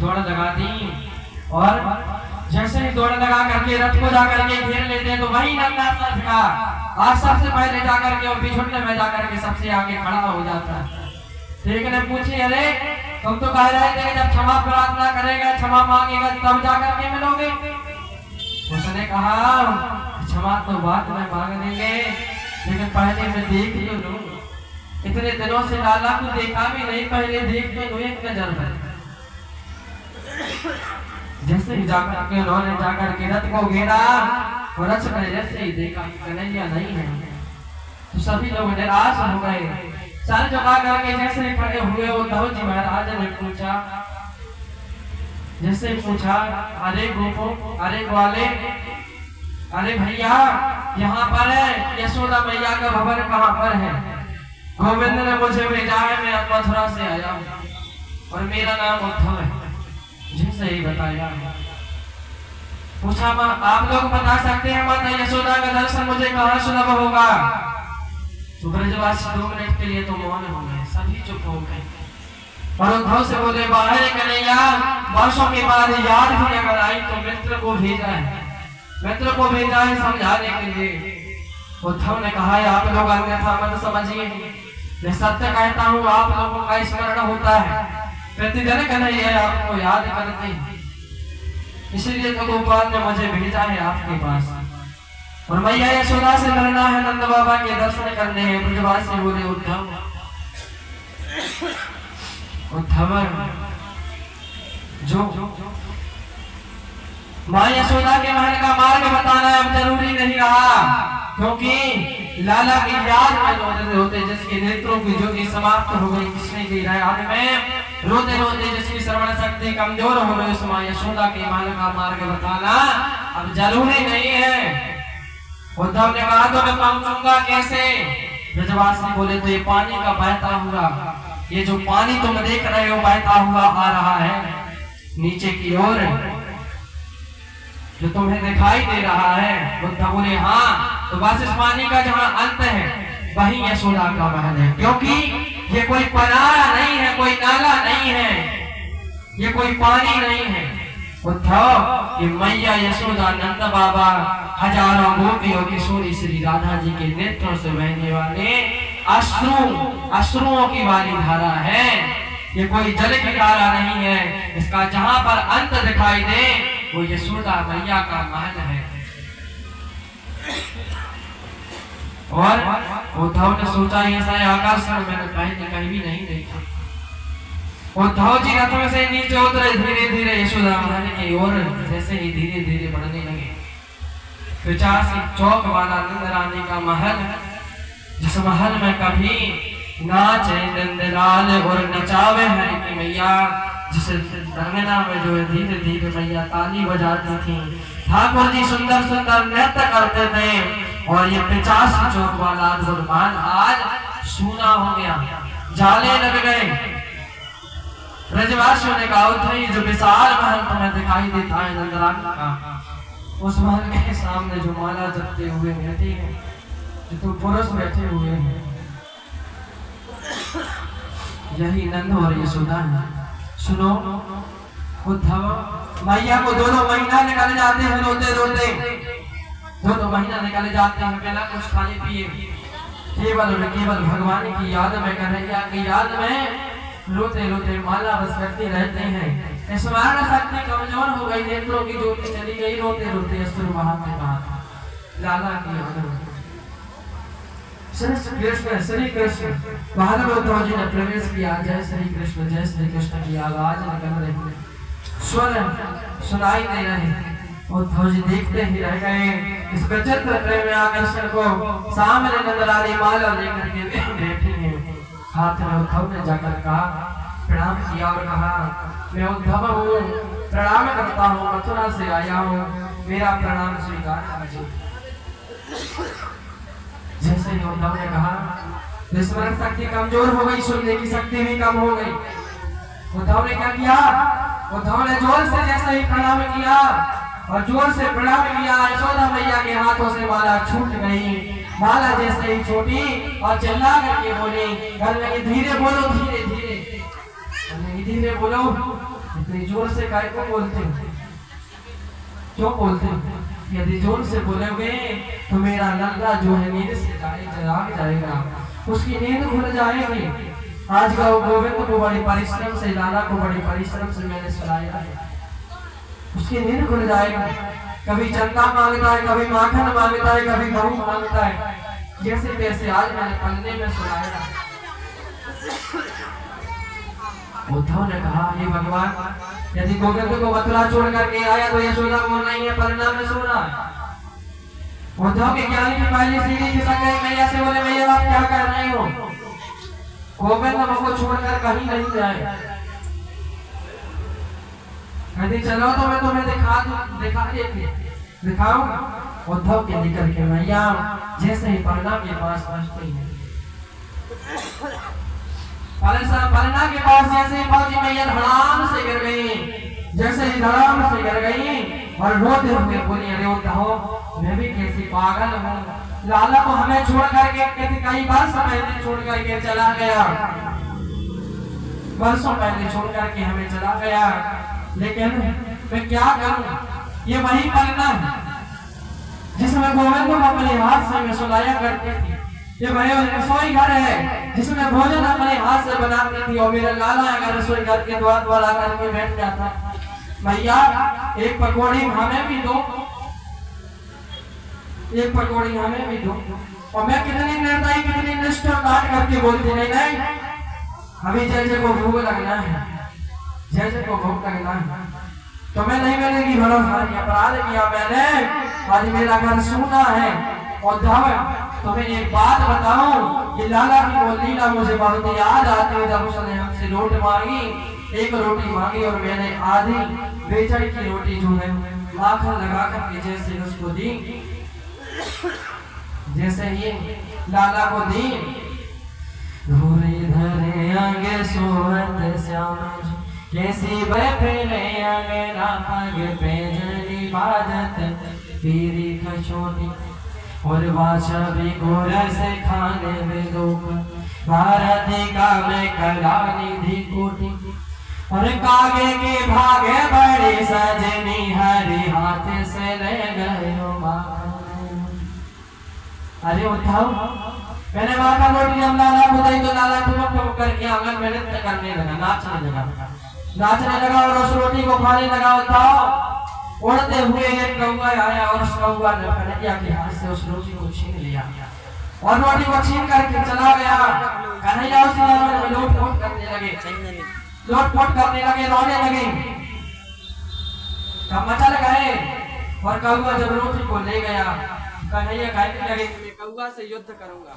दौड़ लगा दी और जैसे ही दौड़ लगा करके रथ को जाकर के घेर लेते हैं तो वही नंदा रथ का आज सबसे पहले जाकर के और बिछुड़ने में जाकर के सबसे आगे खड़ा हो जाता है। ठीक ने पूछी, अरे तुम तो कह रहे थे जब क्षमा प्रार्थना करेगा, क्षमा मांगेगा तब जाकर के मिलोगे। उसने कहा क्षमा तो बाद में मांग लेंगे, लेकिन पहले मैं देख तो लूं। इतने दिनों से लाला को देखा भी नहीं, पहले देख तो लूं एक नजर में। जैसे ही जाकर के उन्होंने जाकर के रथ को घेरा और रथ में जैसे ही देखा कन्हैया नहीं है तो सभी लोग निराश हो गए। सर झुका करके जैसे ही खड़े हुए उद्धव जी महाराज ने पूछा, जैसे पूछा, अरे गोपो, अरे ग्वाले, अरे भैया यहाँ पर है यशोदा मैया का भवन कहाँ पर है? गोविंद ने मुझे भेजा है, मैं मथुरा से आया हूँ और मेरा नाम उद्धव है। जैसे ही बताया, पूछा आप लोग बता सकते हैं माता यशोदा का दर्शन मुझे कहाँ सुलभ होगा? तो ब्रजवासी 2 मिनट के लिए तो मौन हो गए, सभी चुप हो गए और उद्धव से बोले, बाहर कन्हैया वर्षों के बाद याद भी अगर आई तो मित्र को भेजा है समझाने के लिए। उद्धव ने कहा, आप लोग अन्यथा मत समझिए, मैं सत्य कहता हूँ, आप लोगों का स्मरण होता है, प्रतिदिन कन्हैया आपको याद करते हैं, इसलिए तो गोपाल ने मुझे भेजा है आपके पास और मैया यशोदा से मिलना है, नंद बाबा के दर्शन करने हैं। ब्रजवासी बोले, उद्धव जो माँ यशोदा के महल का मार्ग बताना अब जरूरी नहीं रहा, क्योंकि लाला की याद में रोते रोते जिसके नेत्रों की ज्योति समाप्त हो गई, कृष्ण की याद में रोते रोते जिसकी श्रवण शक्ति कमजोर हो गई, उस माँ यशोदा के महल का मार्ग बताना अब जरूरी नहीं है। उद्धव ने कहा, तो मैं पहुंचूंगा कैसे? ब्रजवासी बोले, तो ये पानी का बहता हुआ, ये जो पानी तुम देख रहे हो बहता हुआ आ रहा है नीचे की ओर, जो तुम्हें दिखाई दे रहा है। बुद्ध बोले, हाँ, तो बस इस पानी का जहाँ अंत है वही यशोदा का महल है, क्योंकि ये कोई पनारा नहीं है, कोई नाला नहीं है, ये कोई पानी नहीं है। उद्धव, ये मैया यशोदा, नंद बाबा, हजारों गोपियों किशोरी श्री राधा जी के नेत्रों से बहने वाले अश्रुओं की वाली धारा है, ये कोई जल की धारा नहीं है। इसका जहां पर अंत दिखाई दे वो यशोदा मैया का महल है। और उद्धव ने सोचा, ऐसा आकर्षण मैंने पहले कहीं भी नहीं देखा। उद्धव जी रथ में से नीचे उतरे, धीरे धीरे यशोदा महल की ओर जैसे ही धीरे धीरे बढ़ने लगे। 85 चौक वाला नंद रानी का महल, जिस महल में कभी नाचे नंदलाल और नचावे हरि की मैया, जिस रंगना में जो धीरे धीरे मैया ताली बजाती थी, ठाकुर जी सुंदर सुंदर नृत्य करते थे, और ये 50 चौक वाला अद्भुत महल आज सूना हो गया, जाले लग गए। ब्रजवासियों ने कहा, उद्धव जो विशाल महल तुम्हें दिखाई देता है नंदरानी का, उस महल के सामने जो माला जपते हुए बैठे हैं, जो तो पुरुष बैठे हुए हैं, यही नंद और यशोदा है। सुनो उद्धव, मैया को 2 महीना निकल जाते हैं रोते रोते, 2 महीना निकल जाते हैं बिना कुछ खाए पिए, केवल भगवान की याद में, कन्हैया की याद में रोते रोते माला बस करते रहते हैं। स्मरण शक्ति कमजोर हो गई, नेत्रों की ज्योति चली गई, रोते रोते अश्रु बहाते बहाते लाला की याद में। श्री कृष्ण महादेव उद्धव जी ने प्रवेश किया। जय श्री कृष्ण की आवाज निकल रही, स्वर सुनाई दे रहे। उद्धव जी देखते ही रह गए इस विचित्र प्रेम आकर्षण को। सामने नंदरानी माला लेकर के बैठी है, हाथ में उद्धव ने जाकर कहा, प्रणाम किया और कहा, मैं उद्धव हूँ, प्रणाम करता हूँ, मथुरा से आया हूँ, मेरा प्रणाम स्वीकार कीजिए। जैसे ही उद्धव ने कहा, स्मरण शक्ति कमजोर हो गई, सुनने की शक्ति भी कम हो गई। उद्धव ने क्या किया? उद्धव ने जोर से जैसे ही प्रणाम किया और जोर से प्रणाम किया, यशोदा मैया के हाथों से माला छूट गई। माला जैसे ही छोटी और चिल्ला करके बोली, धीरे बोलो, धीरे धीरे बोलो, इतनी जोर से काय को बोलते हो? क्यों बोलते हो? यदि जोर से बोलोगे तो मेरा लल्ला जो है नींद से जाग जाएगा, उसकी नींद खुल जाएगी। आज का गोविंद को बड़ी परिश्रम से, लाला को बड़ी परिश्रम से मैंने सुनाया है, उसकी नींद खुल जाएगी। कभी चंदा मांगता है, कभी माखन मांगता है, कभी गहूं मांगता है, जैसे तैसे आज मैंने पन्ने में सुनाया। उद्धव ने कहा, हे भगवान, यदि गोविंद को मथुरा छोड़ करके आया तो यशोदा को नहीं है, परिणाम में सो रहा है। उद्धव के ज्ञान की पहली सीढ़ी खिसक गई। मैया से बोले, मैया आप क्या कर रहे हो? गोविंद हमको छोड़कर कहीं नहीं जाए। कहती चलो तो मैं तुम्हें दिखा देती, दिखाऊं। उद्धव के निकल के मैया जैसे ही पलना के पास पहुंचती है, पलना के पास जैसे ही पहुंची, मैया धड़ाम से गिर गई। जैसे ही धड़ाम से गिर गई और रोते हुए बोली, अरे उद्धव, मैं भी कैसी पागल हूँ, लाला को हमें छोड़ करके कई बार समय छोड़ करके चला गया, वर्षों पहले छोड़ करके हमें चला गया, लेकिन मैं क्या करूं? ये वही पलना है जिसमें गोविंद को अपने हाथ से मैं सुलाया करती थी। ये वही रसोई घर है जिसमें भोजन अपने हाथ से बनाती थी, और मेरा लाला अगर रसोई घर के द्वार आकर के बैठ जाता, भैया एक पकौड़ी हमें भी दो, एक पकौड़ी हमें भी दो। और मैं कितनी निर्दयी, कितनी निष्ठुर काट करके बोलती, नहीं, अभी जैसे को भूख लगना है, जैसे को भूख लगना है, तो मैं नहीं मिलेगी भरोसा। अपराध किया मैंने, आज मेरा घर सूना है। और तुम्हें एक बात बताऊं, ये लाला की वो लीला मुझे बहुत याद आती है। जब उसने हमसे रोटी मांगी, एक रोटी मांगी और मैंने आधी बेचन की रोटी जो है माखन लगा करके जैसे उसको दी, जैसे ही लाला को दी, धूरी धरे आगे सोहत श्याम कैसी बैठे आगे राग पेजनी बाजत पीरी खछोटी, और बादशाह भी गोर से खाने में लोग भारती का में कला निधि कोटी, और कागे के भागे बड़ी सजनी हरी हाथ से ले गए अरे उठाओ। मैंने माखन रोटी जब लाला को दी तो लाला ठुमक करके आंगन में नृत्य करने लगा, नाचने लगा और उस रोटी को खाने लगा। उठाओ। उड़ते हुए एक कौवा आया और उस कौवा ने कन्हैया के हाथ से उस रोटी को छीन लिया और रोटी को छीन करके चला गया। कन्हैया उसी आंगन में लोट-पोट करने लगे, रोने लगे, तब मचल गए। और कौवा जब रोटी को ले गया, कन्हैया कहने लगे, मैं कौवा से युद्ध करूंगा।